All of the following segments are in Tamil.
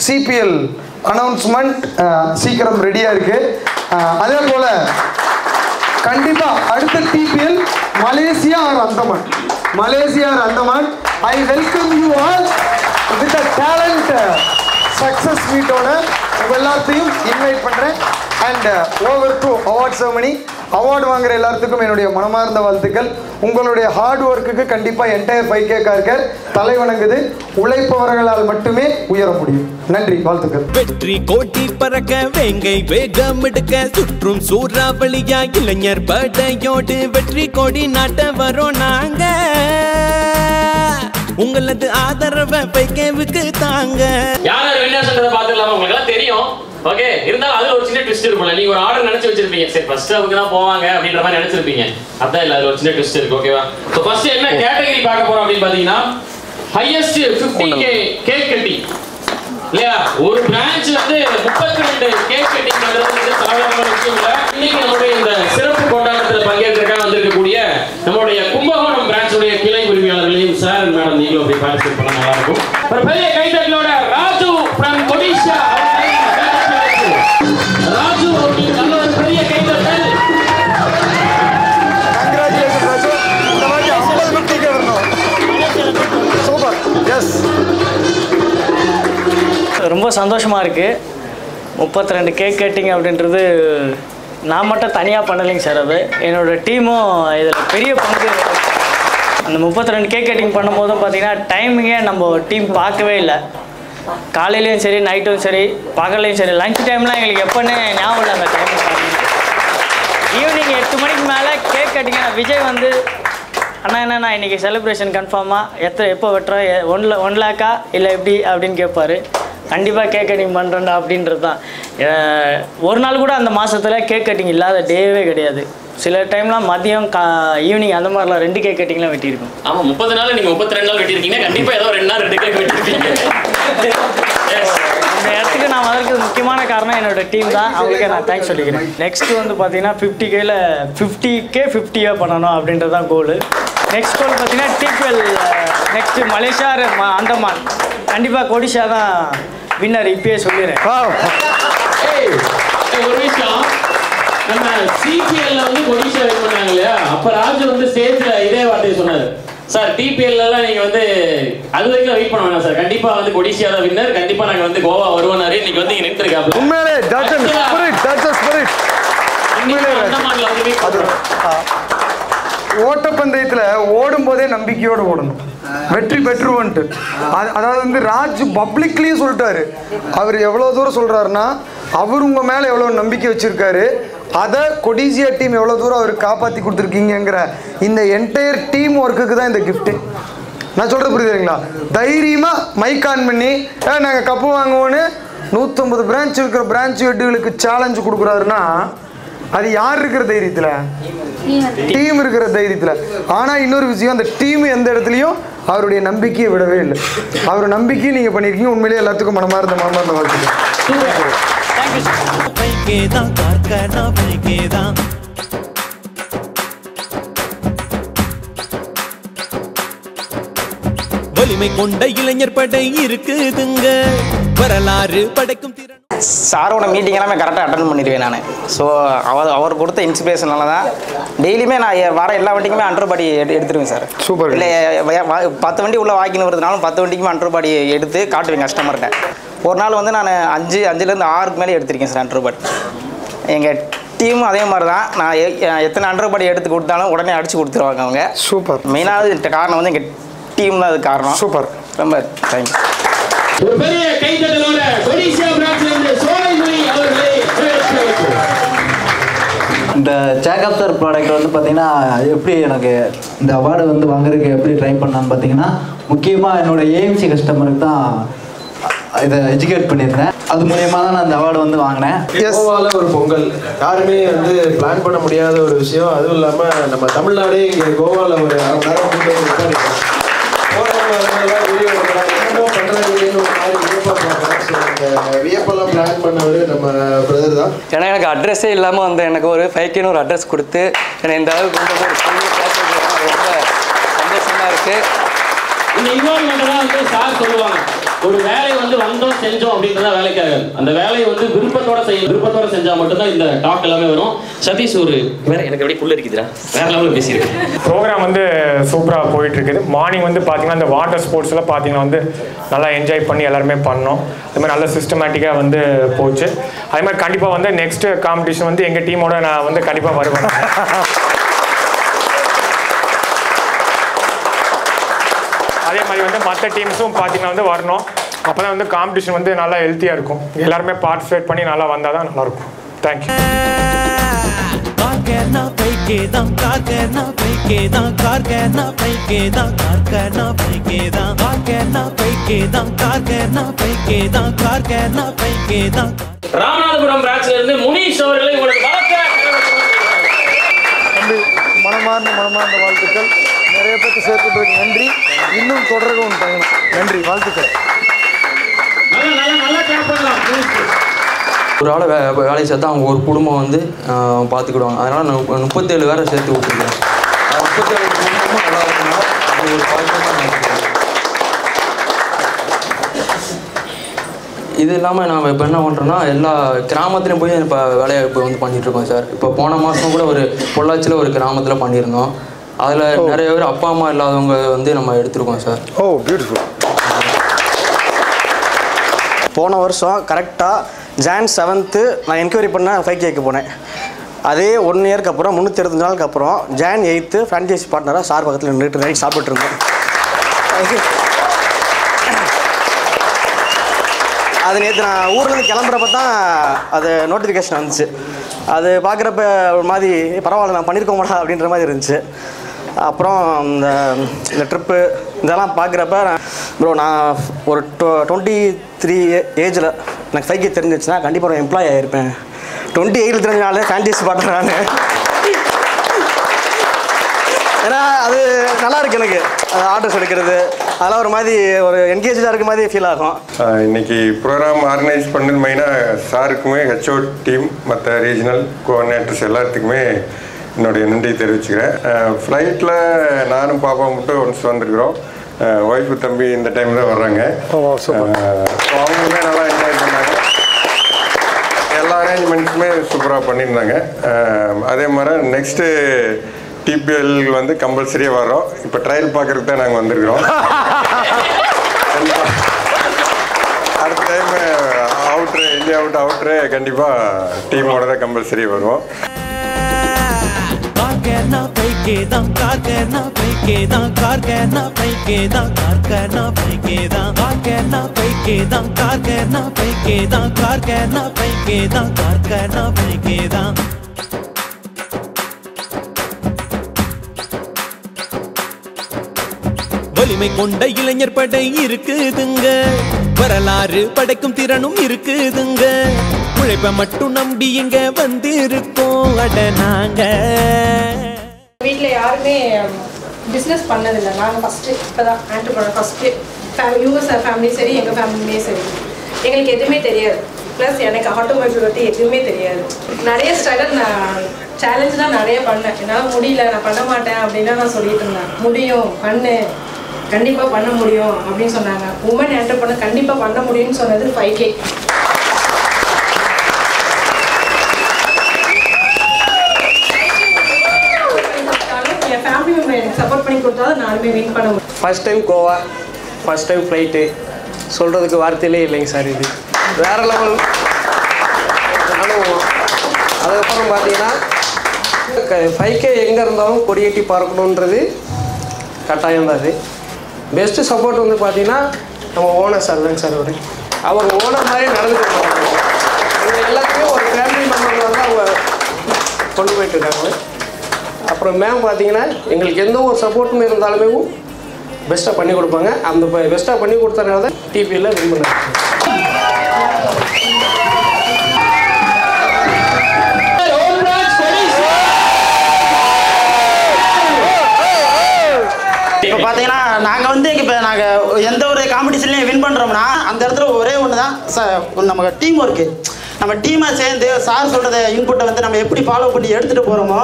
சிபிஎல் அனௌன்ஸ்மெண்ட் சீக்கிரம் ரெடியாக இருக்குது. அதே போல் கண்டிப்பாக அடுத்த TPL Malaysia or Andaman. Malaysia or Andaman. I welcome you all with a talent success மீட்டோட உங்கள் எல்லாத்தையும் இன்வைட் பண்ணுறேன். And over to award ceremony. Award வாங்குற எல்லாத்துக்கும் என்னுடைய மனமார்ந்த வாழ்த்துக்கள். உங்களுடைய ஹார்ட் ஒர்க்குக்கு கண்டிப்பாக என்டையர் 5K கார்கள் தலை வணங்குது. உழைப்பவர்களால் மட்டுமே உயர முடியும். நன்றி, வாழ்த்துக்கள். வெற்றி கோட்டி பறக்க வேங்கை வேகம் எடுக்க சுற்றும் சூறாவளியா இளைஞர் படையோடு வெற்றி கொடி நாட்ட வரோம் நாங்க. உங்களது ஆதரவை 5Kவுக்கு தாங்க. யாரும் வின்னர் பாத்துக்கலாம், உங்களுக்கு எல்லாம் தெரியும். ஓகே, இருந்தாலும் அதுல ஒரு சின்ன ட்விஸ்ட் இருக்கும்ல. நீங்க ஒரு ஆர்டர் நினைச்சு வச்சிருப்பீங்க, சரி ஃபர்ஸ்ட் அவங்க தான் போவாங்க அப்படின்ற மாதிரி நினைச்சிருப்பீங்க. அதான் இல்ல, அதுல ஒரு சின்ன ட்விஸ்ட் இருக்கு. ஓகேவா? சோ ஃபர்ஸ்ட் என்ன கேட்டகரி பார்க்க போறோம் அப்படின்னு பாத்தீங்கன்னா, ஹையஸ்ட் 50K கேக் கட்டிங் இல்லையா? ஒரு பிரான்ச் வந்து 32 கேக் கட்டிங் பண்றது வந்து சாதாரண விஷயம் இல்ல. இன்னைக்கு நம்மளுடைய இந்த சிறப்பு கொண்டாட்டத்தில் பங்கேற்கிறதுக்காக வந்திருக்கக்கூடிய நம்மளுடைய கும்பகோணம் பிரான்ச்சுடைய கிளை உரிமையாளர்களையும் சார் மேடம் நீங்களும் அப்படி பார்ட்டிசிபேட் பண்ண நல்லா இருக்கும். ஒரு பெரிய கைத்தட்டலோட ராஜு ஃப்ரம் ஒடிஷா. ராஜு அவர்களுக்கு நல்ல ஒரு பெரிய கைத்தட்டல். கங்க்ராச்சுலேஷன் ராஜு. இந்த மாதிரி 50 டிக்கெட் வரணும். சூப்பர். எஸ், ரொம்ப சந்தோஷமாக இருக்குது. 32 கேக் கட்டிங் அப்படின்றது நான் மட்டும் தனியாக பண்ணலைங்க சார். அது என்னோடய டீமும் இதில் பெரிய பங்கு. அந்த 32 கேக் கட்டிங் பண்ணும்போதும் பார்த்திங்கன்னா டைமிங்கே நம்ம டீம் பார்க்கவே இல்லை. காலையிலையும் சரி, நைட்டும் சரி, பகல்லையும் சரி, லஞ்ச் டைம்லாம் எங்களுக்கு எப்போன்னே ஞாபகம் இல்லை. அந்த டைம் ஈவினிங் 8 மணிக்கு மேலே கேக் கட்டிங்க. விஜய் வந்து அண்ணா என்னண்ணா இன்றைக்கி செலிப்ரேஷன் கன்ஃபார்மாக எப்போ வெட்டுறோம், 1 லேக்கா இல்லை எப்படி அப்படின்னு கேட்பார். கண்டிப்பாக கேக் கட்டிங் பண்ணுறேன்டா அப்படின்றது தான். ஒரு நாள் கூட அந்த மாதத்தில் கேக் கட்டிங் இல்லாத டேவே கிடையாது. சில டைம்லாம் மதியம் ஈவினிங் அந்த மாதிரிலாம் 2 கேக் கட்டிங்லாம் வெட்டியிருக்கும். ஆமாம், 30 நாள் நீங்கள் 32 நாள் வெட்டியிருக்கீங்க. கண்டிப்பாக ஏதோ 2 நாள் 2 கேக் வெட்டியிருக்கீங்க. அந்த இடத்துக்கு நான் வளர்க்குறது முக்கியமான காரணம் என்னோடய டீம் தான். அவங்களுக்கே நான் தேங்க்ஸ் சொல்லிக்கிறேன். நெக்ஸ்ட்டு வந்து பார்த்தீங்கன்னா 50Kல 50K 50 பண்ணணும் அப்படின்றது தான் கோல். நெக்ஸ்ட் கோல் பார்த்தீங்கன்னா டிபிஎல் நெக்ஸ்ட்டு மலேசியா அந்தமான். கண்டிப்பாக ஒடிஷா தான் வின்னர், இப்பயே சொல்லிடுறேன். ஒரு விஷயம், நம்ம சிபிஎல்ல வந்து ஒடிஷா வின் பண்ணாங்க இல்லையா? அப்ப ராஜு வந்து ஸ்டேஜ்ல இதே வார்த்தையை சொன்னாரு, சார் டிபிஎல் எல்லாம் நீங்க வந்து அது வரைக்கும் வெயிட் பண்ண வேணாம் சார், கண்டிப்பா வந்து ஒடிஷா தான் வின்னர், கண்டிப்பா நாங்க வந்து கோவா வருவோம்னாரு. இன்னைக்கு வந்து இங்க நின்றுருக்காப்ல. உண்மையிலே தட்ஸ் ஸ்பிரிட், தட்ஸ் ஸ்பிரிட். அந்தமான்ல வந்து ஓட்டப்பந்தயத்தில் ஓடும்போதே நம்பிக்கையோடு ஓடணும், வெற்றி பெற்றுவோன்ட்டு. அதாவது வந்து ராஜ் பப்ளிக்லேயும் சொல்லிட்டாரு. அவர் எவ்வளோ தூரம் சொல்கிறாருன்னா, அவர் உங்கள் மேலே எவ்வளோ நம்பிக்கை வச்சுருக்காரு, அதை கொடிசியா டீம் எவ்வளோ தூரம் அவர் காப்பாற்றி கொடுத்துருக்கீங்கிற இந்த என்டையர் டீம் ஒர்க்குக்கு தான் இந்த கிஃப்ட்டு. நான் சொல்கிறது புரியுதுங்களா? தைரியமாக மைக் ஆன் பண்ணி நாங்கள் கப்பு வாங்குவோன்னு 150 பிரான்ச் இருக்கிற பிரான்ச் ஹெட்டுகளுக்கு சேலஞ்சு கொடுக்குறாருன்னா அது யார் இருக்கிற தைரியத்தில்? டீம் இருக்கிற தைரியத்தில். ஆனால் இன்னொரு விஷயம், அந்த டீம் எந்த இடத்துலையும் அவருடைய நம்பிக்கையை விடவே இல்லை. அவர் நம்பிக்கையை நீங்கள் பண்ணியிருக்கீங்க. உண்மையிலேயே எல்லாத்துக்கும் மனமார்ந்த வாழ்த்துக்கள். வலிமை கொண்ட இளைஞர் படை இருக்குதுங்க, வரலாறு படைக்கும் திறன். சாரோட மீட்டிங் எல்லாமே கரெக்டாக அட்டன் பண்ணிடுவேன் நான். ஸோ அவர் கொடுத்த இன்ஸ்பிரேஷனால தான் டெய்லியுமே நான் வர எல்லா வண்டிக்குமே 100 பாடி எடுத்துருவேன் சார். சூப்பர். இல்லை 10 வண்டி உள்ளே வாக்கின்னு வருதுனாலும் 10 வண்டிக்குமே 100 பாடி எடுத்து காட்டுவேன் கஸ்டமர்கிட்ட. ஒரு நாள் வந்து நான் 5லேருந்து 6க்கு மேலே எடுத்திருக்கேன் சார் 100 பாடி. எங்கள் டீமும் அதே மாதிரி தான். நான் எத்தனை 100 பாடி எடுத்து கொடுத்தாலும் உடனே அடித்து கொடுத்துருவாங்க அவங்க. சூப்பர். மெயினாக காரணம் வந்து எங்கள் டீம் தான் அது காரணம். சூப்பர். ரொம்ப தேங்க்யூ. ஒரு பெரிய கைத்தட்டலோட ஒடிஷா பிரான்ச்ல இருந்து சோலைமணி அவர்களை இந்த ஜேக்கப் சார் ப்ராடக்ட் வந்து பார்த்தீங்கன்னா எப்படி எனக்கு இந்த அவார்டு வந்து வாங்குறதுக்கு எப்படி ட்ரை பண்ணான்னு பார்த்தீங்கன்னா, முக்கியமாக என்னோடய ஏஎம்சி கஸ்டமருக்கு தான் இதை எஜுகேட் பண்ணியிருந்தேன். அது மூலயமா தான் நான் இந்த அவார்டு வந்து வாங்கினேன். கோவாவில் ஒரு பொங்கல் யாருமே வந்து பிளான் பண்ண முடியாத ஒரு விஷயம். அதுவும் இல்லாமல் நம்ம தமிழ்நாடே இங்கே கோவாவில் ஒரு நேரம் வியப்பெல்லாம் பிளான் பண்ணவர் நம்ம பிரதர் தான். ஏன்னா எனக்கு அட்ரஸே இல்லாமல் வந்து எனக்கு ஒரு 5Kன்னு ஒரு அட்ரஸ் கொடுத்து என்னை இந்த அளவுக்கு கொண்டு போய் ரொம்ப சந்தோஷமாக இருக்குது. இந்த இன்வால்வ்மெண்ட்லாம் வந்து சார் சொல்லுவாங்க, ஒரு வேலையை வந்து வந்தோம் செஞ்சோம் அப்படின்றத வேலைக்காக அந்த வேலையை வந்து விருப்பத்தோட செஞ்சா மட்டும்தான் இந்த டாக் எல்லாமே வரும். சதீஷ் ஒரு வேற எனக்கு அப்படியே புள்ள இருக்குதுடா வேற லெவலில் பேசியிருக்கேன். ப்ரோக்ராம் வந்து சூப்பராக போயிட்டு இருக்குது. மார்னிங் வந்து பார்த்தீங்கன்னா இந்த வாட்டர் ஸ்போர்ட்ஸ்லாம் பார்த்தீங்கன்னா வந்து நல்லா என்ஜாய் பண்ணி எல்லாருமே பண்ணோம். அது மாதிரி நல்ல சிஸ்டமேட்டிக்காக வந்து போச்சு. அதே மாதிரி கண்டிப்பாக வந்து நெக்ஸ்ட் காம்படிஷன் வந்து எங்கள் டீமோட நான் வந்து கண்டிப்பாக வருவேன். அதே மாதிரி வந்து மற்ற டீம்ஸும் பார்த்தீங்கன்னா வந்து வரணும். அப்போ தான் வந்து காம்படிஷன் வந்து நல்லா ஹெல்த்தியாக இருக்கும். எல்லாருமே பார்ட்டிசிபேட் பண்ணி நல்லா வந்தால் தான் நல்லாயிருக்கும். தேங்க்யூ. ராமநாதபுரம் பிரான்ச்ல இருந்து முனீஷ் அவர்களை உங்களுக்கு மனமார்ந்த வாழ்த்துக்கள். நிறைய பேருக்கு சேர்த்துட்டு நன்றி. இன்னும் தொடரவும் பயணம். நன்றி, வாழ்த்துக்கள். ஒரு ஆளை வேலையை சேர்த்தா அவங்க ஒரு குடும்பம் வந்து பார்த்துக்கிடுவாங்க. அதனால் நான் 37 பேரை சேர்த்து விட்டுருக்கேன். 37 குடும்பமும் நல்லா இருக்கணும். அது ஒரு பாக்கியமாக இது இல்லாமல் நாம் இப்போ என்ன பண்ணுறோன்னா எல்லா கிராமத்துலையும் போய் இப்போ வேலையை இப்போ வந்து பண்ணிகிட்ருக்கோம் சார். இப்போ போன மாதம் கூட ஒரு பொள்ளாச்சியில் ஒரு கிராமத்தில் பண்ணியிருந்தோம். அதில் நிறைய பேர் அப்பா அம்மா இல்லாதவங்க வந்து நம்ம எடுத்துருக்கோம் சார். ஓ, பியூட்டிஃபுல். போன வருஷம் கரெக்டாக Jan 7th நான் என்கொயரி பண்ண 5K போனேன். அதே 1 இயருக்கு அப்புறம் 365 நாளுக்கு அப்புறம் Jan 8th ஃப்ரான்ச்சைஸ் பார்ட்னராக சார் பக்கத்தில் நின்றுட்டு நைட் சாப்பிட்டு இருந்தோம். அது நேற்று நான் ஊர்லேருந்து கிளம்புறப்ப தான் அது நோட்டிஃபிகேஷன் வந்துச்சு. அது பார்க்குறப்ப ஒரு மாதிரி பரவாயில்ல நான் பண்ணியிருக்க மாட்டேன் அப்படின்ற மாதிரி இருந்துச்சு. அப்புறம் இந்த ட்ரிப்பு இதெல்லாம் பார்க்குறப்ப ப்ரோ நான் ஒரு 23 ஏஜில் எனக்கு 5K தெரிஞ்சிச்சுன்னா கண்டிப்பாக ஒரு எம்ப்ளாயி ஆகிருப்பேன். 28 தெரிஞ்சனால ஃப்ரான்ச்சைஸ் பார்ட்னர் நான். ஏன்னா அது நல்லா இருக்கு எனக்கு ஆர்டர்ஸ் எடுக்கிறது அதெல்லாம் ஒரு மாதிரி ஒரு என்கேஜாக இருக்க மாதிரி ஃபீல் ஆகும். இன்னைக்கு ப்ரோக்ராம் ஆர்கனைஸ் பண்ணது மெயினாக சாருக்குமே ஹெச்ஓ டீம் மற்ற ரீஜனல் கோஆர்டினேட்டர்ஸ் எல்லாத்துக்குமே என்னுடைய நன்றி தெரிவிச்சுக்கிறேன். ஃப்ளைட்டில் நானும் பாப்பா மட்டும் ஒன்ஸ் வந்திருக்கிறோம். ஒய்ஃபு தம்பி இந்த டைம் தான் வர்றாங்க. அவங்களுமே நல்லா என்ஜாய் பண்ணாங்க. எல்லா அரேஞ்ச்மெண்ட்ஸுமே சூப்பராக பண்ணியிருந்தாங்க. அதே மாதிரி நெக்ஸ்ட்டு டிபிஎல் வந்து கம்பல்சரியாக வரோம். இப்போ ட்ரையல் பார்க்குறதுக்கு தான் நாங்கள் வந்திருக்கிறோம். அடுத்த டைம் அவுட்ரு இந்தியா அவுட்ரு கண்டிப்பாக டீமோட தான் கம்பல்சரி வருவோம். வலிமை கொண்ட இளைஞர் படை இருக்குதுங்க, வரலாறு படைக்கும் திறனும் இருக்குதுங்க. உழைப்ப மட்டும் நம்பி இங்க வந்து இருக்கோம். அட நாங்க வீட்ல யாருமே பிசினஸ் பண்ணதில்லை. நாங்கள் ஃபர்ஸ்ட் இப்பதான் ஆண்டர்பிரனர் ஃபர்ஸ்ட் யூஎஸ் ஃபேமிலி சரி எங்கள் ஃபேமிலியுமே சரி எங்களுக்கு எதுவுமே தெரியாது. ப்ளஸ் எனக்கு ஆட்டோமொபைல் பற்றி எதுவுமே தெரியாது. நிறைய ஸ்ட்ரகிள் நான் சேலஞ்சு தான் நிறைய பண்ணேன். என்னால் முடியல நான் பண்ண மாட்டேன் அப்படின்னா நான் சொல்லிட்டு இருந்தேன். முடியும் பண்ணு கண்டிப்பாக பண்ண முடியும் அப்படின்னு சொன்னாங்க. உமன் என்டர்பிரனர் கண்டிப்பாக பண்ண முடியும்னு சொன்னது 5K. என் ஃபேமிலி மெம்பர் எனக்கு சப்போர்ட் பண்ணி கொடுத்தாலும் நானுமே வின் பண்ண முடியும். First time Goa, first time flight, சொல்கிறதுக்கு வார்த்தையிலே இல்லைங்க சார். இது வேறு லெவல். நானும் அதுக்கப்புறம் பார்த்தீங்கன்னா 5K எங்கே இருந்தாலும் கொடியேட்டி பார்க்கணுன்றது கட்டாயம் தான். அது பெஸ்ட்டு சப்போர்ட் வந்து பார்த்தீங்கன்னா நம்ம ஓனர் சார் தாங்க சார். அவர் ஓனர் மாதிரி நடந்துட்டு எல்லாத்தையும் ஒரு ஃபேமிலி மெம்பர் வந்து அவங்க கொண்டு போயிட்டு இருக்காங்க. அப்புறம் மேம் பார்த்தீங்கன்னா எங்களுக்கு எந்த ஒரு சப்போர்ட்டும் இருந்தாலுமே பெஸ்ட்டாக பண்ணி கொடுப்பாங்க. அந்த பெஸ்ட்டாக பண்ணி கொடுத்தனால தான் டிபியில் வின் பண்ணாங்க. இப்போ பார்த்தீங்கன்னா நாங்கள் வந்து இப்போ நாங்கள் எந்த ஒரு காம்படிஷன்லையும் வின் பண்ணுறோம்னா அந்த இடத்துல ஒரே ஒன்று தான் நம்ம டீம் ஒர்க்கு. நம்ம டீமாக சேர்ந்து சார் சொல்கிறத இன்புட்டை வந்து நம்ம எப்படி ஃபாலோ பண்ணி எடுத்துகிட்டு போகிறோமோ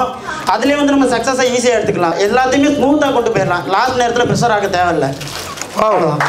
அதுலேயே வந்து நம்ம சக்ஸஸாக ஈஸியாக எடுத்துக்கலாம். எல்லாத்தையுமே ஸ்மூத்தாக கொண்டு போயிடலாம். லாஸ்ட் நேரத்தில் ப்ரெஷர் ஆக தேவையில்லை. அவ்வளோதான்.